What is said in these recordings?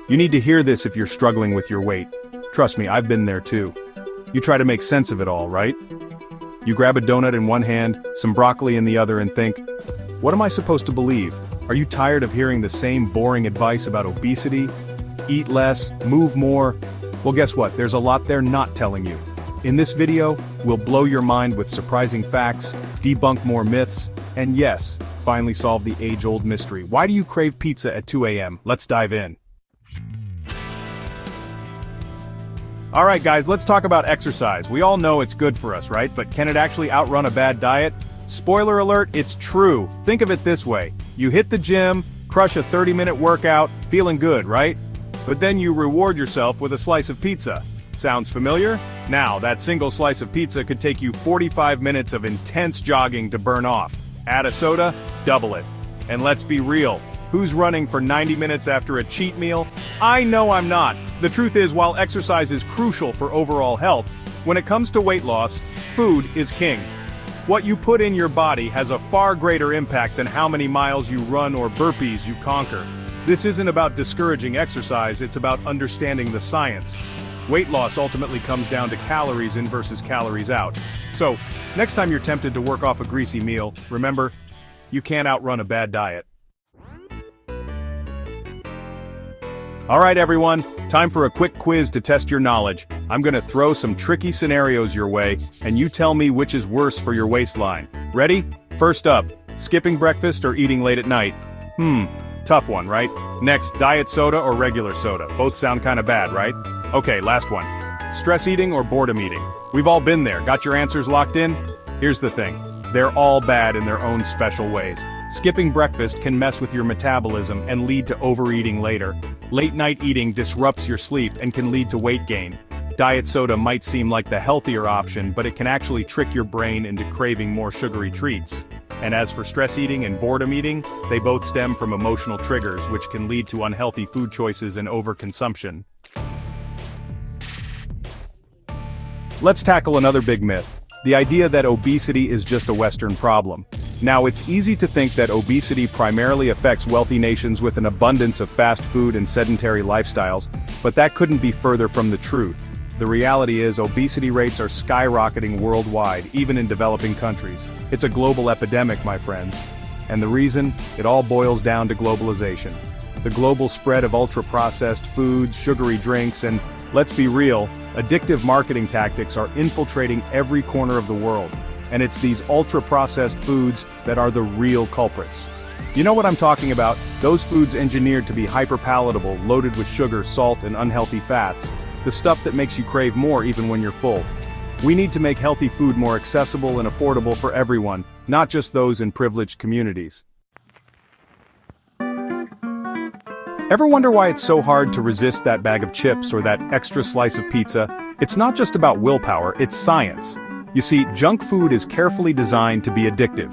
You need to hear this if you're struggling with your weight. Trust me, I've been there too. You try to make sense of it all, right? You grab a donut in one hand, some broccoli in the other and think, what am I supposed to believe? Are you tired of hearing the same boring advice about obesity? Eat less, move more? Well, guess what? There's a lot they're not telling you. In this video, we'll blow your mind with surprising facts, debunk more myths, and yes, finally solve the age-old mystery. Why do you crave pizza at 2 a.m.? Let's dive in. Alright guys, let's talk about exercise. We all know it's good for us, right? But can it actually outrun a bad diet? Spoiler alert, it's true. Think of it this way. You hit the gym, crush a 30-minute workout, feeling good, right? But then you reward yourself with a slice of pizza. Sounds familiar? Now, that single slice of pizza could take you 45 minutes of intense jogging to burn off. Add a soda, double it. And let's be real. Who's running for 90 minutes after a cheat meal? I know I'm not. The truth is, while exercise is crucial for overall health, when it comes to weight loss, food is king. What you put in your body has a far greater impact than how many miles you run or burpees you conquer. This isn't about discouraging exercise, it's about understanding the science. Weight loss ultimately comes down to calories in versus calories out. So, next time you're tempted to work off a greasy meal, remember, you can't outrun a bad diet. Alright everyone, time for a quick quiz to test your knowledge. I'm gonna throw some tricky scenarios your way, and you tell me which is worse for your waistline. Ready? First up, skipping breakfast or eating late at night? Tough one, right? Next, diet soda or regular soda? Both sound kinda bad, right? Okay, last one. Stress eating or boredom eating? We've all been there. Got your answers locked in? Here's the thing. They're all bad in their own special ways. Skipping breakfast can mess with your metabolism and lead to overeating later. Late night eating disrupts your sleep and can lead to weight gain. Diet soda might seem like the healthier option, but it can actually trick your brain into craving more sugary treats. And as for stress eating and boredom eating, they both stem from emotional triggers, which can lead to unhealthy food choices and overconsumption. Let's tackle another big myth. The idea that obesity is just a Western problem. Now, it's easy to think that obesity primarily affects wealthy nations with an abundance of fast food and sedentary lifestyles, but that couldn't be further from the truth. The reality is, obesity rates are skyrocketing worldwide, even in developing countries. It's a global epidemic, my friends. And the reason? It all boils down to globalization. The global spread of ultra-processed foods, sugary drinks, and, let's be real, addictive marketing tactics are infiltrating every corner of the world. And it's these ultra-processed foods that are the real culprits. You know what I'm talking about? Those foods engineered to be hyper-palatable, loaded with sugar, salt, and unhealthy fats. The stuff that makes you crave more even when you're full. We need to make healthy food more accessible and affordable for everyone, not just those in privileged communities. Ever wonder why it's so hard to resist that bag of chips or that extra slice of pizza? It's not just about willpower, it's science. You see, junk food is carefully designed to be addictive.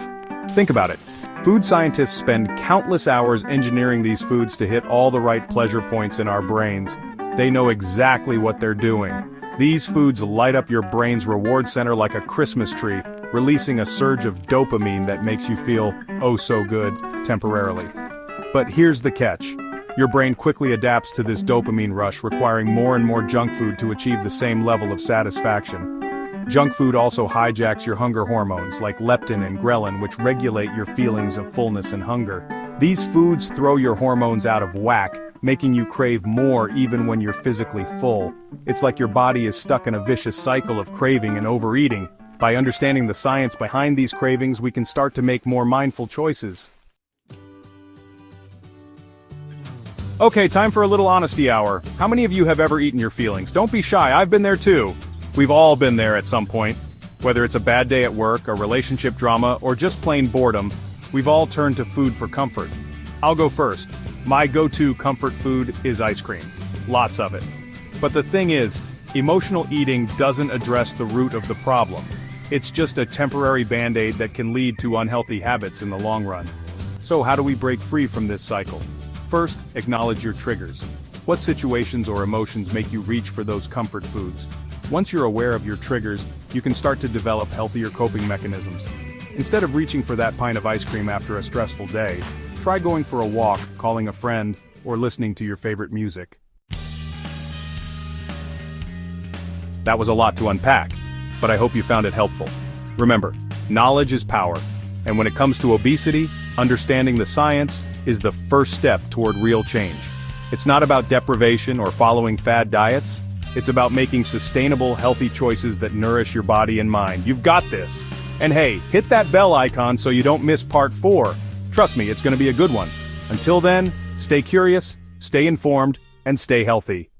Think about it. Food scientists spend countless hours engineering these foods to hit all the right pleasure points in our brains. They know exactly what they're doing. These foods light up your brain's reward center like a Christmas tree, releasing a surge of dopamine that makes you feel, oh so good, temporarily. But here's the catch. Your brain quickly adapts to this dopamine rush, requiring more and more junk food to achieve the same level of satisfaction. Junk food also hijacks your hunger hormones, like leptin and ghrelin, which regulate your feelings of fullness and hunger. These foods throw your hormones out of whack, making you crave more even when you're physically full. It's like your body is stuck in a vicious cycle of craving and overeating. By understanding the science behind these cravings, we can start to make more mindful choices. Okay, time for a little honesty hour. How many of you have ever eaten your feelings? Don't be shy, I've been there too. We've all been there at some point. Whether it's a bad day at work, a relationship drama, or just plain boredom, we've all turned to food for comfort. I'll go first. My go-to comfort food is ice cream. Lots of it. But the thing is, emotional eating doesn't address the root of the problem. It's just a temporary band-aid that can lead to unhealthy habits in the long run. So how do we break free from this cycle? First, acknowledge your triggers. What situations or emotions make you reach for those comfort foods? Once you're aware of your triggers, you can start to develop healthier coping mechanisms. Instead of reaching for that pint of ice cream after a stressful day, try going for a walk, calling a friend, or listening to your favorite music. That was a lot to unpack, but I hope you found it helpful. Remember, knowledge is power, and when it comes to obesity, understanding the science is the first step toward real change. It's not about deprivation or following fad diets. It's about making sustainable, healthy choices that nourish your body and mind. You've got this. And hey, hit that bell icon so you don't miss part 4. Trust me, it's going to be a good one. Until then, stay curious, stay informed, and stay healthy.